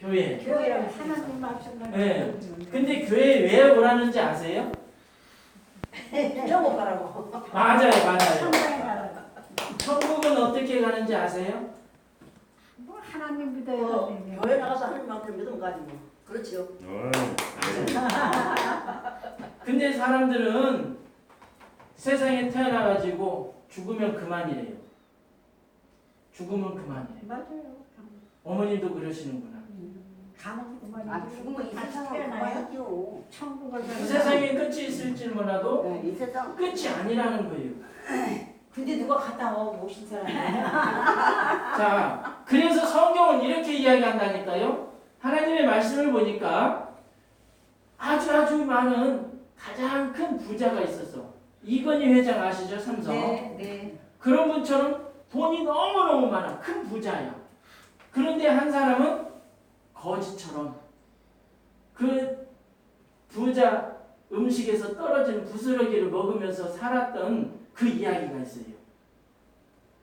교회. 교회랑 하나님 말씀만. 네. 근데 교회 왜 오라는지 아세요? 저거 가라고. 맞아요, 맞아요. 천당에 가라고. 천국은 어떻게 가는지 아세요? 뭐 하나님 믿어야 되냐. 교회 나가서 하나님만큼 믿으면 가지 뭐. 그렇죠. 근데 사람들은 세상에 태어나가지고 죽으면 그만이래요. 죽으면 그만이래요. 맞아요. 어머님도 그러시는구나. 가는 그만이. 아 죽으면 이 세상으로 태어나요? 가야죠. 천국을 그 가는 세상에 끝이 있을지 몰라도 네, 이 세상. 끝이 아니라는 거예요. 근데 누가 갔다 오신 사람이야? 자, 그래서 성경은 이렇게 이야기한다니까요. 하나님의 말씀을 보니까 아주 많은 가장 큰 부자가 있었어. 이건희 회장 아시죠? 삼성. 네. 그런 분처럼 돈이 너무너무 많아. 큰 부자야. 그런데 한 사람은 거지처럼 그 부자 음식에서 떨어진 부스러기를 먹으면서 살았던 그 이야기가 있어요.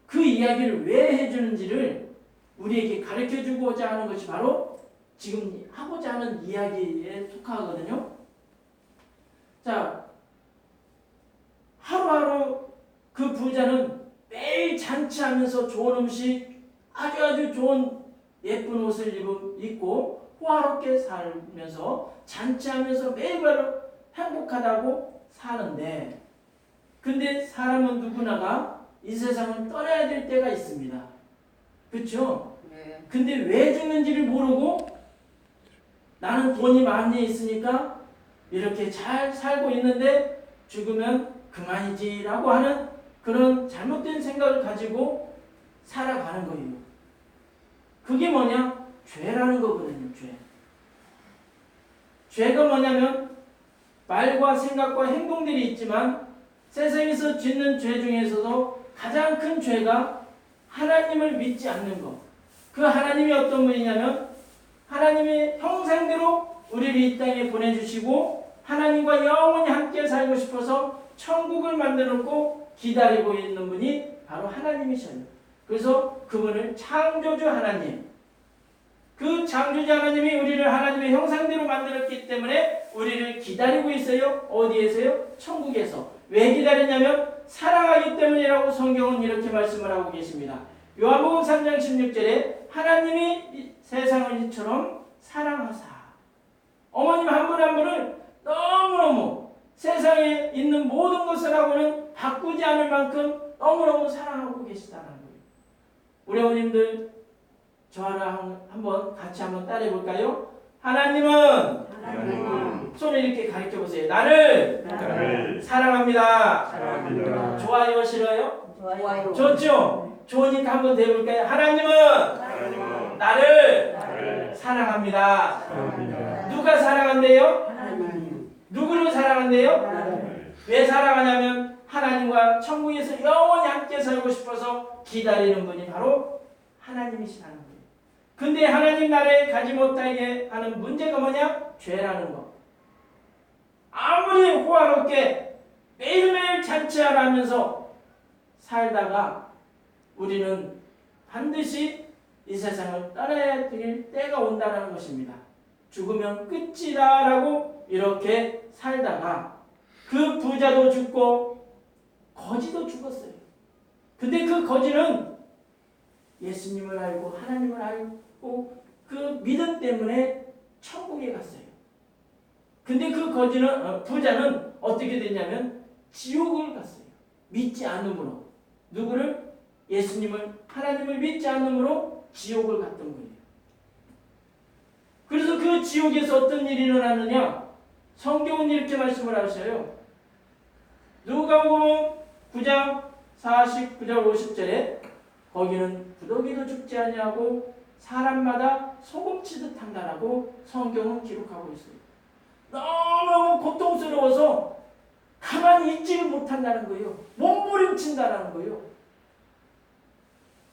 그 이야기를 왜 해주는지를 우리에게 가르쳐주고자 하는 것이 바로 지금 하고자 하는 이야기에 속하거든요. 자, 하루하루 그 부자는 매일 잔치하면서 좋은 음식, 아주 좋은 예쁜 옷을 입고 호화롭게 살면서 잔치하면서 매일매일 행복하다고 사는데, 근데 사람은 누구나가 이 세상을 떠나야 될 때가 있습니다. 그렇죠? 네. 근데 왜 죽는지를 모르고 나는 돈이 많이 있으니까 이렇게 잘 살고 있는데 죽으면 그만이지라고 하는 그런 잘못된 생각을 가지고 살아가는 거예요. 그게 뭐냐? 죄라는 거거든요. 죄가 뭐냐면 말과 생각과 행동들이 있지만 세상에서 짓는 죄 중에서도 가장 큰 죄가 하나님을 믿지 않는 것. 그 하나님이 어떤 분이냐면 하나님의 형상대로 우리를 이 땅에 보내주시고 하나님과 영원히 함께 살고 싶어서 천국을 만들어 놓고 기다리고 있는 분이 바로 하나님이셔요. 그래서 그분을 창조주 하나님, 그 창조주 하나님이 우리를 하나님의 형상대로 만들었기 때문에 우리를 기다리고 있어요. 어디에서요? 천국에서. 왜 기다리냐면 사랑하기 때문이라고 성경은 이렇게 말씀을 하고 계십니다. 요한복음 3장 16절에 하나님이 이 세상을 이처럼 사랑하사. 어머님 한 분 한 분을 너무너무 세상에 있는 모든 것을하고는 바꾸지 않을 만큼 너무너무 사랑하고 계시다는 거예요. 우리 어머님들 저하라 한번 같이 한번 따라해 볼까요? 하나님은 손을 이렇게 가리켜 보세요. 나를 사랑합니다. 좋아요, 싫어요? 좋아요. 좋죠? 좋으니까 한번 더 해볼까요? 하나님은 나를 사랑합니다. 누가 사랑한대요? 하나님. 누구를 사랑한대요? 나를. 왜 사랑하냐면 하나님과 천국에서 영원히 함께 살고 싶어서 기다리는 분이 바로 하나님이시라는 거예요. 근데 하나님 나라에 가지 못하게 하는 문제가 뭐냐? 죄라는 거. 아무리 호화롭게 매일매일 잔치하라면서 살다가 우리는 반드시 이 세상을 떠나야 될 때가 온다는 것입니다. 죽으면 끝이다라고 이렇게 살다가 그 부자도 죽고 거지도 죽었어요. 근데 그 거지는 예수님을 알고 하나님을 알고 그 믿음 때문에 천국에 갔어요. 근데 그 부자는 어떻게 됐냐면 지옥을 갔어요. 믿지 않음으로. 누구를? 예수님을, 하나님을 믿지 않음으로 지옥을 갔던 거예요. 그래서 그 지옥에서 어떤 일이 일어나느냐? 성경은 이렇게 말씀을 하셔요. 누가복음 9장 49절 50절에 거기는 구더기도 죽지 아니하고 사람마다 소금치듯 한다라고 성경은 기록하고 있어요. 너무 고통스러워서 가만히 있지를 못한다는 거예요. 몸부림친다라는 거예요.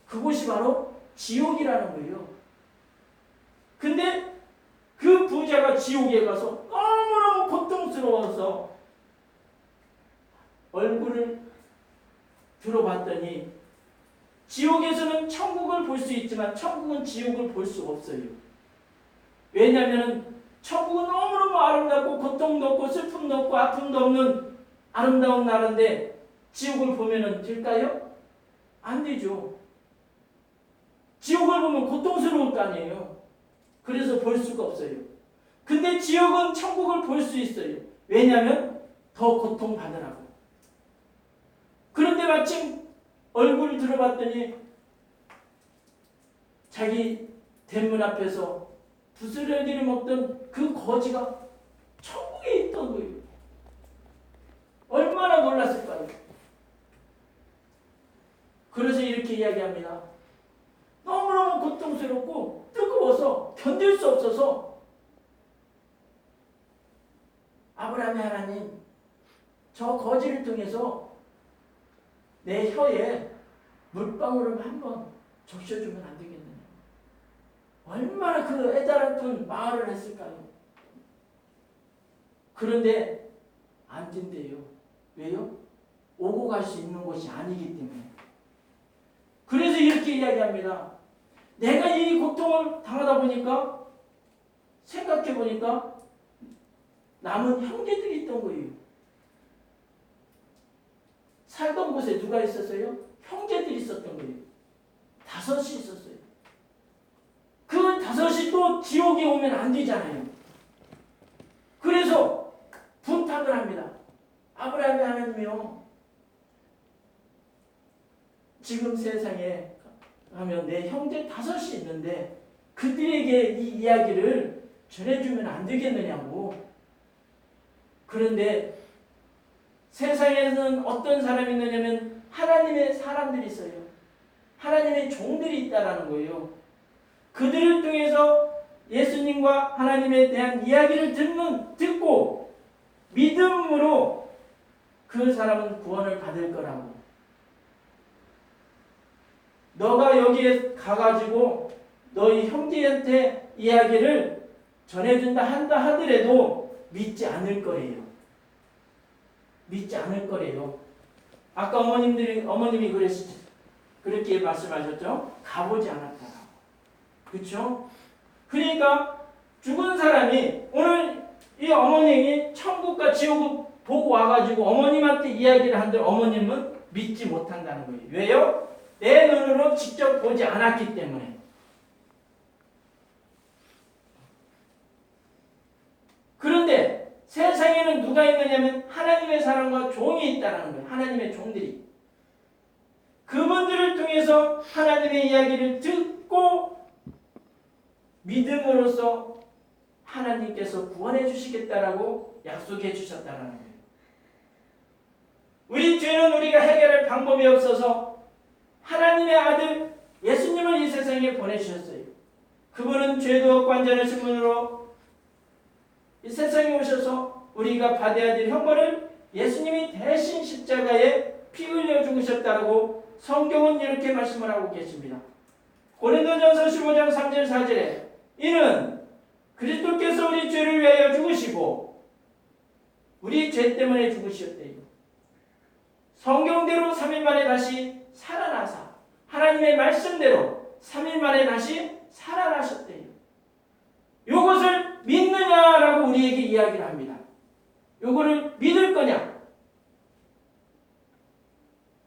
그곳이 바로 지옥이라는 거예요. 근데 그 부자가 지옥에 가서 너무너무 고통스러워서 얼굴을 들어봤더니 지옥에서는 천국을 볼 수 있지만 천국은 지옥을 볼 수 없어요. 왜냐하면 천국은 너무너무 아름답고 고통도 없고 슬픔도 없고 아픔도 없는 아름다운 나라인데 지옥을 보면은 될까요? 안 되죠. 지옥을 보면 고통스러울 거 아니에요. 그래서 볼 수가 없어요. 근데 지옥은 천국을 볼 수 있어요. 왜냐하면 더 고통받으라고. 그런데 마침 얼굴을 들어봤더니 자기 대문 앞에서 부스러기를 먹던 그 거지가 천국에 있던 거예요. 얼마나 놀랐을까요? 그래서 이렇게 이야기합니다. 너무너무 고통스럽고 뜨거워서 견딜 수 없어서 아브라함의 하나님, 저 거지를 통해서 내 혀에 물방울을 한번 적셔주면 안 되겠느냐. 얼마나 그 애달픈 말을 했을까요? 그런데 안 된대요. 왜요? 오고 갈 수 있는 곳이 아니기 때문에. 그래서 이렇게 이야기합니다. 내가 이 고통을 당하다 보니까 생각해 보니까 남은 형제들이 있던 거예요. 살던 곳에 누가 있었어요? 형제들이 있었던 거예요. 5이 있었어요. 그 5이 또 지옥에 오면 안 되잖아요. 그래서 부탁을 합니다. 아브라함의 하나님이요, 지금 세상에 하면 내 형제 5이 있는데 그들에게 이 이야기를 전해주면 안 되겠느냐고. 그런데 세상에는 어떤 사람이 있느냐면 하나님의 사람들이 있어요. 하나님의 종들이 있다라는 거예요. 그들을 통해서 예수님과 하나님에 대한 이야기를 듣고 믿음으로 그 사람은 구원을 받을 거라고. 너가 여기에 가가지고 너희 형제한테 이야기를 전해준다 한다 하더라도 믿지 않을 거예요. 믿지 않을 거래요. 아까 어머님이 그렇게 말씀하셨죠? 가보지 않았다라고. 그렇죠? 그러니까 죽은 사람이 오늘 이 어머님이 천국과 지옥을 보고 와가지고 어머님한테 이야기를 한들 어머님은 믿지 못한다는 거예요. 왜요? 내 눈으로 직접 보지 않았기 때문에. 그런데 세상에는 누가 있느냐면 하나님의 사람과 종이 있다는 거예요. 하나님의 종들이. 그분들을 통해서 하나님의 이야기를 듣고 믿음으로써 하나님께서 구원해 주시겠다라고 약속해 주셨다는 거예요. 우리 죄는 우리가 해결할 방법이 없어서 하나님의 아들 예수님을 이 세상에 보내주셨어요. 그분은 죄도 없고 완전하신 분으로 이 세상에 오셔서 우리가 받아야 될 형벌을 예수님이 대신 십자가에 피 흘려 죽으셨다고 성경은 이렇게 말씀을 하고 계십니다. 고린도전서 15장 3절 4절에 이는 그리스도께서 우리 죄를 위하여 죽으시고 우리 죄 때문에 죽으셨대요. 성경대로 3일 만에 다시 살아나사 하나님의 말씀대로 3일 만에 다시 살아나셨대요. 이것을 믿느냐라고 우리에게 이야기를 합니다. 이거를 믿을 거냐?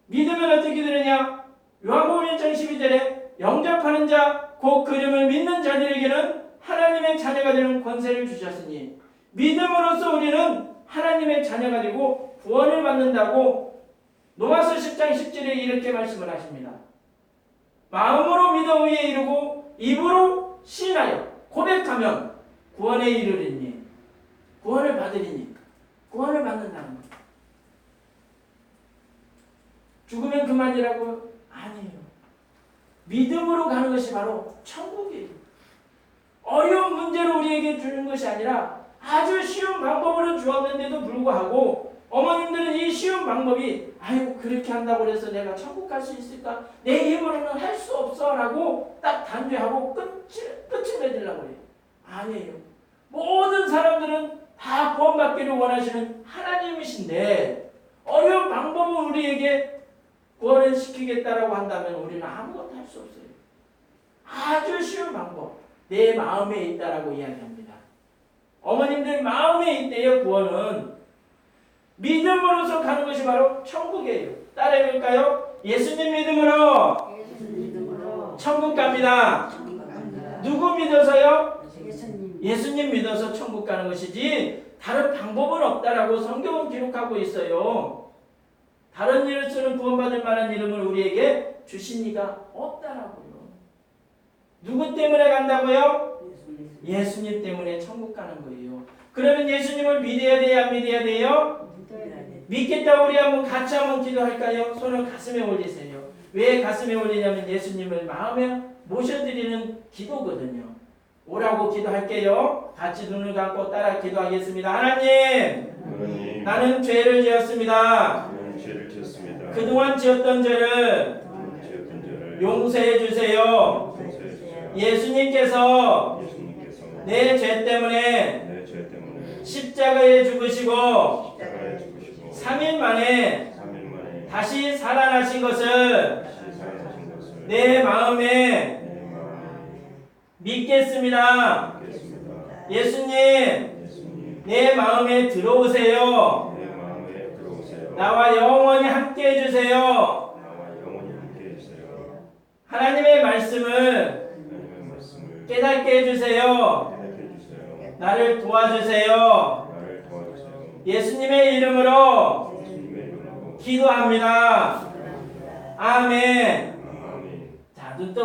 믿으면 어떻게 되느냐? 요한복음 1장 12절에 영접하는 자, 곧 그 이름을 믿는 자들에게는 하나님의 자녀가 되는 권세를 주셨으니 믿음으로써 우리는 하나님의 자녀가 되고 구원을 받는다고 로마서 10장 10절에 이렇게 말씀을 하십니다. 마음으로 믿어 의에 이르고 입으로 시인하여 고백하면 구원에 이르리니 구원을 받으리니 구원을 받는다는 거예요. 죽으면 그만이라고? 아니에요. 믿음으로 가는 것이 바로 천국이에요. 어려운 문제로 우리에게 주는 것이 아니라 아주 쉬운 방법으로 주었는데도 불구하고 어머님들은 이 쉬운 방법이 아유 그렇게 한다고 해서 내가 천국 갈 수 있을까? 내 힘으로는 할 수 없어 라고 딱 단죄하고 끝을 맺으려고 해요. 아니에요. 모든 사람들은 다 구원받기를 원하시는 하나님이신데 어려운 방법을 우리에게 구원을 시키겠다라고 한다면 우리는 아무것도 할 수 없어요. 아주 쉬운 방법. 내 마음에 있다라고 이야기합니다. 어머님들 마음에 있대요. 구원은 믿음으로서 가는 것이 바로 천국이에요. 따라해볼까요? 예수님 믿음으로 천국 갑니다. 누구 믿어서요? 예수님 믿어서 천국 가는 것이지 다른 방법은 없다라고 성경은 기록하고 있어요. 다른 일을 쓰는 구원받을 만한 이름을 우리에게 주신 이가 없다라고요. 누구 때문에 간다고요? 예수님 때문에 천국 가는 거예요. 그러면 예수님을 믿어야 돼요? 안 믿어야 돼요? 믿겠다. 우리 같이 한번 기도할까요? 손을 가슴에 올리세요. 왜 가슴에 올리냐면 예수님을 마음에 모셔드리는 기도거든요. 오라고 기도할게요. 같이 눈을 감고 따라 기도하겠습니다. 하나님, 나는 죄를 지었습니다. 그동안 지었던 죄를 용서해 주세요. 예수님께서 내 죄 때문에 십자가에 죽으시고 3일 만에 다시 살아나신 것을 내 마음에 믿겠습니다. 예수님, 내 마음에 들어오세요. 나와 영원히 함께 해주세요. 하나님의 말씀을 깨닫게 해주세요. 나를 도와주세요. 예수님의 이름으로 기도합니다. 아멘. 자, 눈 떠